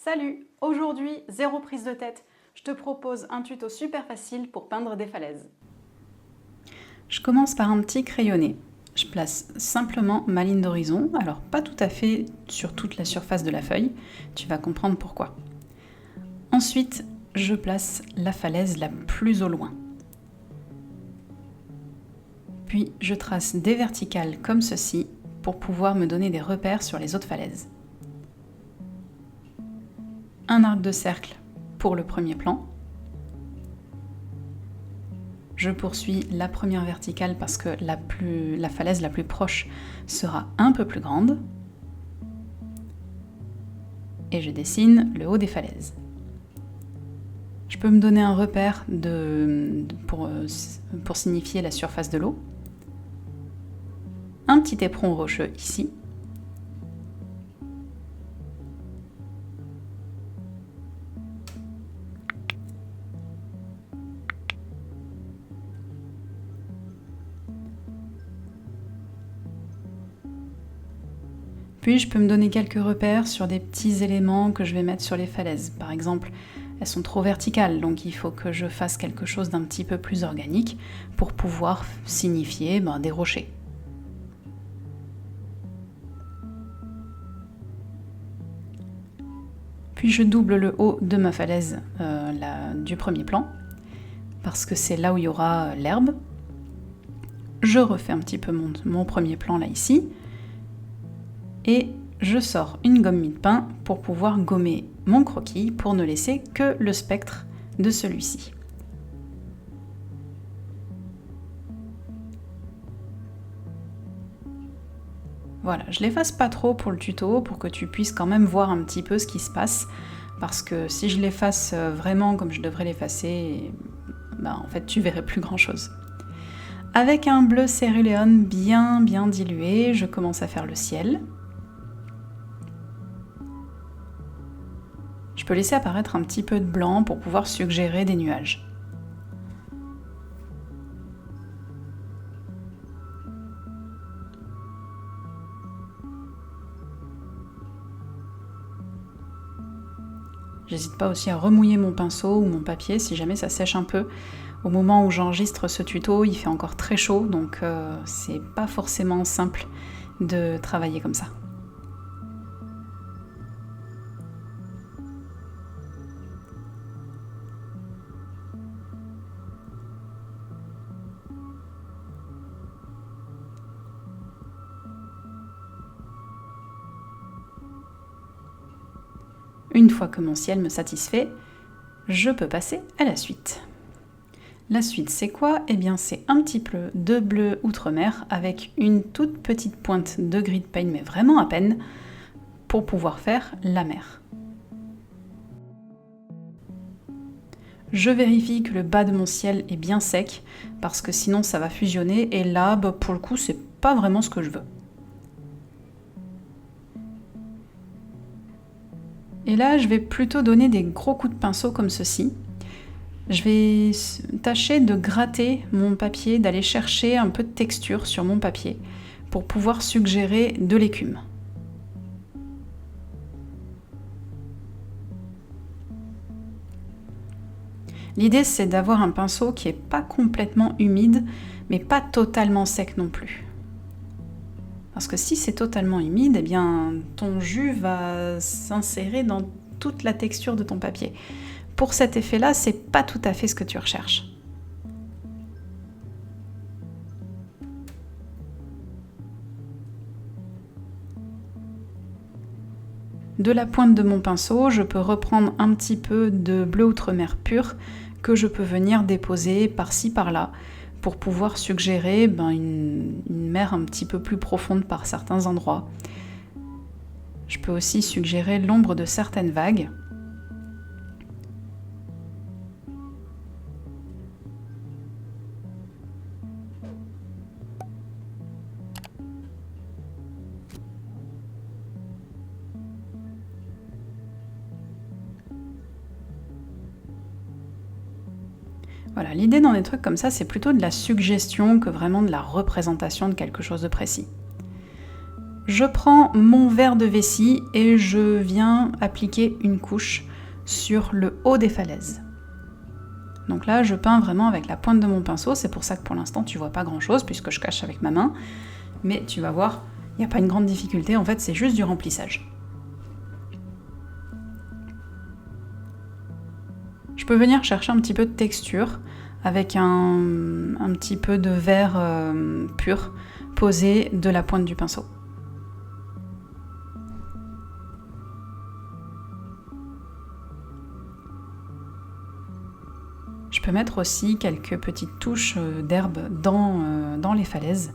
Salut! Aujourd'hui, zéro prise de tête. Je te propose un tuto super facile pour peindre des falaises. Je commence par un petit crayonné. Je place simplement ma ligne d'horizon, alors pas tout à fait sur toute la surface de la feuille, tu vas comprendre pourquoi. Ensuite, je place la falaise la plus au loin. Puis je trace des verticales comme ceci pour pouvoir me donner des repères sur les autres falaises. Un arc de cercle pour le premier plan. Je poursuis la première verticale parce que la falaise la plus proche sera un peu plus grande. Et je dessine le haut des falaises. Je peux me donner un repère pour signifier la surface de l'eau. Un petit éperon rocheux ici. Puis je peux me donner quelques repères sur des petits éléments que je vais mettre sur les falaises. Par exemple, elles sont trop verticales, donc il faut que je fasse quelque chose d'un petit peu plus organique pour pouvoir signifier des rochers. Puis je double le haut de ma falaise du premier plan, parce que c'est là où il y aura l'herbe. Je refais un petit peu mon premier plan là ici, et je sors une gomme mie-de-pain pour pouvoir gommer mon croquis pour ne laisser que le spectre de celui-ci. Voilà, je l'efface pas trop pour le tuto, pour que tu puisses quand même voir un petit peu ce qui se passe, parce que si je l'efface vraiment comme je devrais l'effacer, en fait tu verrais plus grand chose. Avec un bleu céruléen bien dilué, je commence à faire le ciel. Je peux laisser apparaître un petit peu de blanc pour pouvoir suggérer des nuages. J'hésite pas aussi à remouiller mon pinceau ou mon papier si jamais ça sèche un peu. Au moment où j'enregistre ce tuto, il fait encore très chaud, donc c'est pas forcément simple de travailler comme ça. Une fois que mon ciel me satisfait, je peux passer à la suite. La suite, c'est quoi? Eh bien, c'est un petit peu de bleu outre-mer avec une toute petite pointe de gris de paint, mais vraiment à peine, pour pouvoir faire la mer. Je vérifie que le bas de mon ciel est bien sec, parce que sinon ça va fusionner, et là, pour le coup, c'est pas vraiment ce que je veux. Et là, je vais plutôt donner des gros coups de pinceau comme ceci. Je vais tâcher de gratter mon papier, d'aller chercher un peu de texture sur mon papier pour pouvoir suggérer de l'écume. L'idée, c'est d'avoir un pinceau qui n'est pas complètement humide, mais pas totalement sec non plus. Parce que si c'est totalement humide, eh bien, ton jus va s'insérer dans toute la texture de ton papier. Pour cet effet-là, c'est pas tout à fait ce que tu recherches. De la pointe de mon pinceau, je peux reprendre un petit peu de bleu outre-mer pur que je peux venir déposer par-ci par-là pour pouvoir suggérer une mer un petit peu plus profonde par certains endroits. Je peux aussi suggérer l'ombre de certaines vagues. Voilà, l'idée dans des trucs comme ça, c'est plutôt de la suggestion que vraiment de la représentation de quelque chose de précis. Je prends mon verre de vessie et je viens appliquer une couche sur le haut des falaises. Donc là, je peins vraiment avec la pointe de mon pinceau, c'est pour ça que pour l'instant tu vois pas grand chose puisque je cache avec ma main, mais tu vas voir, il n'y a pas une grande difficulté, en fait c'est juste du remplissage. Je peux venir chercher un petit peu de texture avec un petit peu de verre pur posé de la pointe du pinceau. Je peux mettre aussi quelques petites touches d'herbe dans les falaises.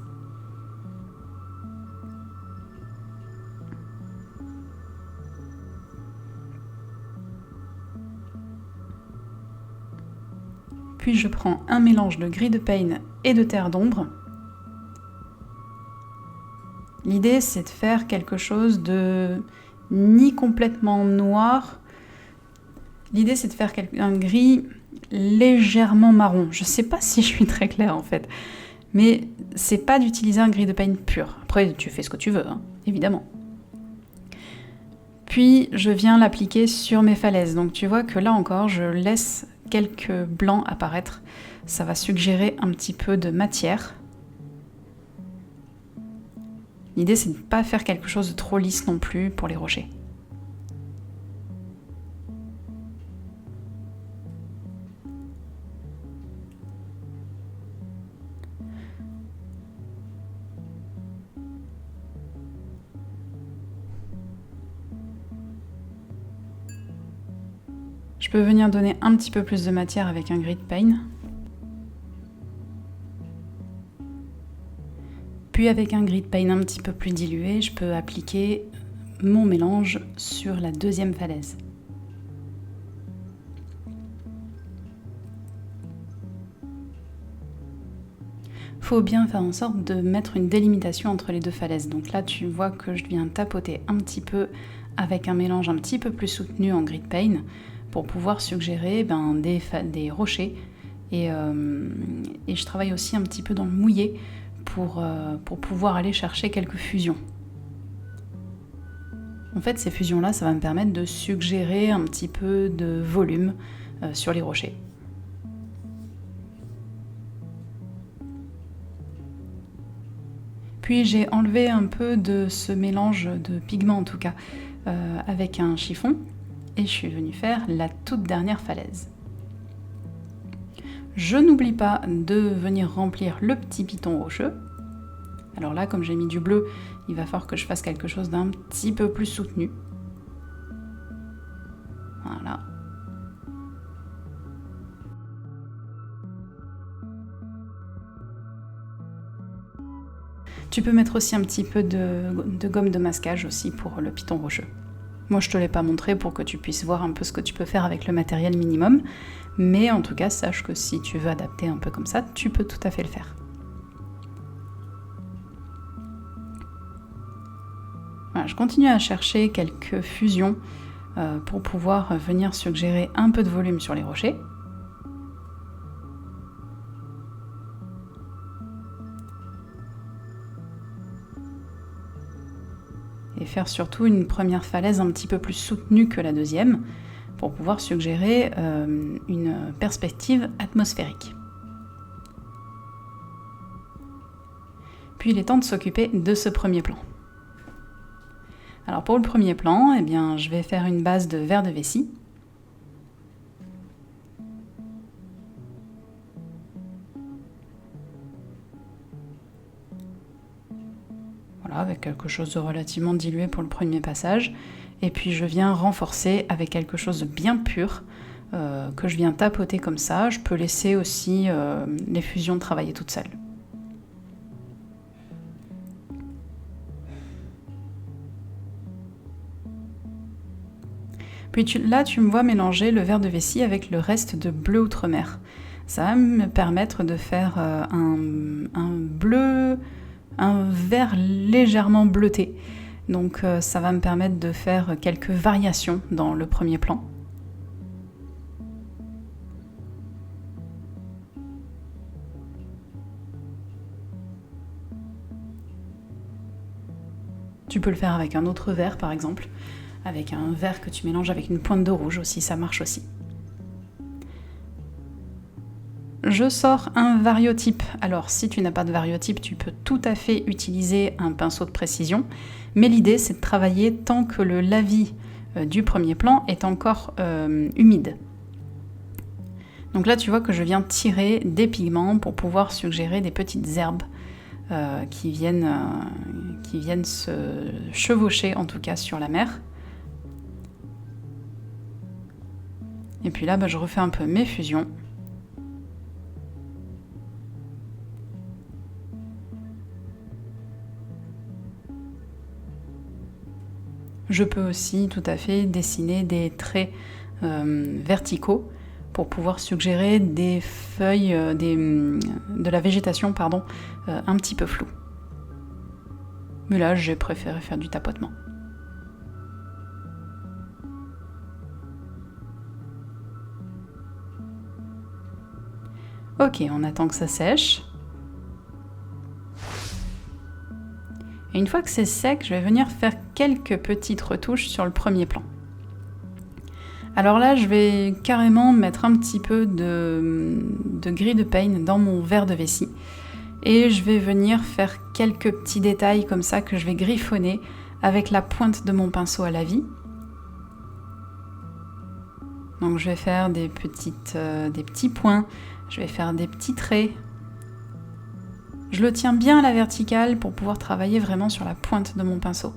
Puis je prends un mélange de gris de pain et de terre d'ombre. L'idée c'est de faire quelque chose de ni complètement noir. L'idée c'est de faire un gris légèrement marron. Je sais pas si je suis très claire en fait. Mais c'est pas d'utiliser un gris de pain pur. Après tu fais ce que tu veux, hein, évidemment. Puis je viens l'appliquer sur mes falaises. Donc tu vois que là encore je laisse quelques blancs apparaître. Ça va suggérer un petit peu de matière. L'idée c'est de ne pas faire quelque chose de trop lisse non plus pour les rochers. Je peux venir donner un petit peu plus de matière avec un gris de pain. Puis avec un gris de pain un petit peu plus dilué, je peux appliquer mon mélange sur la deuxième falaise. Faut bien faire en sorte de mettre une délimitation entre les deux falaises. Donc là, tu vois que je viens tapoter un petit peu avec un mélange un petit peu plus soutenu en gris de pain pour pouvoir suggérer des rochers. Et je travaille aussi un petit peu dans le mouillé pour pouvoir aller chercher quelques fusions. En fait, ces fusions-là, ça va me permettre de suggérer un petit peu de volume sur les rochers. Puis j'ai enlevé un peu de ce mélange de pigments en tout cas avec un chiffon et je suis venue faire la toute dernière falaise. Je n'oublie pas de venir remplir le petit piton rocheux. Alors là, comme j'ai mis du bleu, il va falloir que je fasse quelque chose d'un petit peu plus soutenu. Voilà. Tu peux mettre aussi un petit peu de gomme de masquage aussi pour le piton rocheux. Moi, je te l'ai pas montré pour que tu puisses voir un peu ce que tu peux faire avec le matériel minimum, mais en tout cas, sache que si tu veux adapter un peu comme ça, tu peux tout à fait le faire. Voilà, je continue à chercher quelques fusions pour pouvoir venir suggérer un peu de volume sur les rochers. Et faire surtout une première falaise un petit peu plus soutenue que la deuxième pour pouvoir suggérer une perspective atmosphérique. Puis il est temps de s'occuper de ce premier plan. Alors pour le premier plan, eh bien, je vais faire une base de verre de vessie. Voilà, avec quelque chose de relativement dilué pour le premier passage. Et puis je viens renforcer avec quelque chose de bien pur que je viens tapoter comme ça. Je peux laisser aussi les fusions travailler toutes seules. Puis là, tu me vois mélanger le verre de vessie avec le reste de bleu outremer. Ça va me permettre de faire un vert légèrement bleuté. Donc ça va me permettre de faire quelques variations dans le premier plan. peux le faire avec un autre vert par exemple, avec un vert que tu mélanges avec une pointe de rouge aussi, ça marche aussi. Je sors un variotype. Alors si tu n'as pas de variotype, tu peux tout à fait utiliser un pinceau de précision, mais l'idée c'est de travailler tant que le lavis du premier plan est encore humide. Donc là tu vois que je viens tirer des pigments pour pouvoir suggérer des petites herbes qui viennent se chevaucher en tout cas sur la mer. Et puis là je refais un peu mes fusions. Je peux aussi tout à fait dessiner des traits verticaux pour pouvoir suggérer des feuilles, de la végétation un petit peu floue. Mais là, j'ai préféré faire du tapotement. Ok, on attend que ça sèche. Et une fois que c'est sec, je vais venir faire quelques petites retouches sur le premier plan. Alors là, je vais carrément mettre un petit peu de gris de paint dans mon verre de vessie. Et je vais venir faire quelques petits détails comme ça que je vais griffonner avec la pointe de mon pinceau à lavis. Donc je vais faire des petits points, je vais faire des petits traits. Je le tiens bien à la verticale pour pouvoir travailler vraiment sur la pointe de mon pinceau.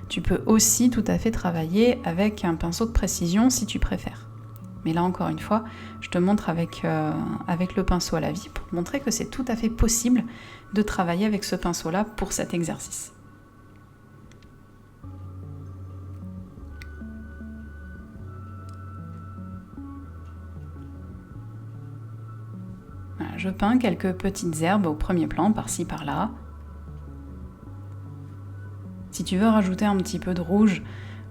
Tu peux aussi tout à fait travailler avec un pinceau de précision si tu préfères. Mais là encore une fois, je te montre avec le pinceau à lavis pour te montrer que c'est tout à fait possible de travailler avec ce pinceau-là pour cet exercice. Voilà, je peins quelques petites herbes au premier plan, par-ci par-là. Si tu veux rajouter un petit peu de rouge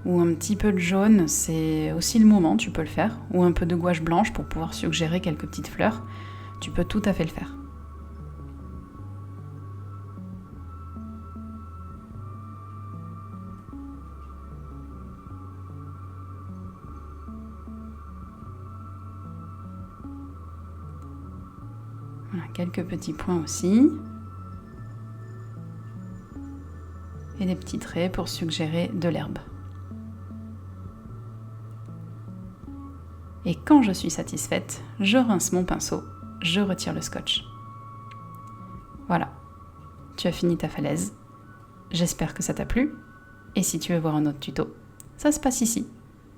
ou un petit peu de jaune, c'est aussi le moment, tu peux le faire. Ou un peu de gouache blanche pour pouvoir suggérer quelques petites fleurs. Tu peux tout à fait le faire. Voilà, quelques petits points aussi. Et des petits traits pour suggérer de l'herbe. Et quand je suis satisfaite, je rince mon pinceau, je retire le scotch. Voilà, tu as fini ta falaise. J'espère que ça t'a plu. Et si tu veux voir un autre tuto, ça se passe ici.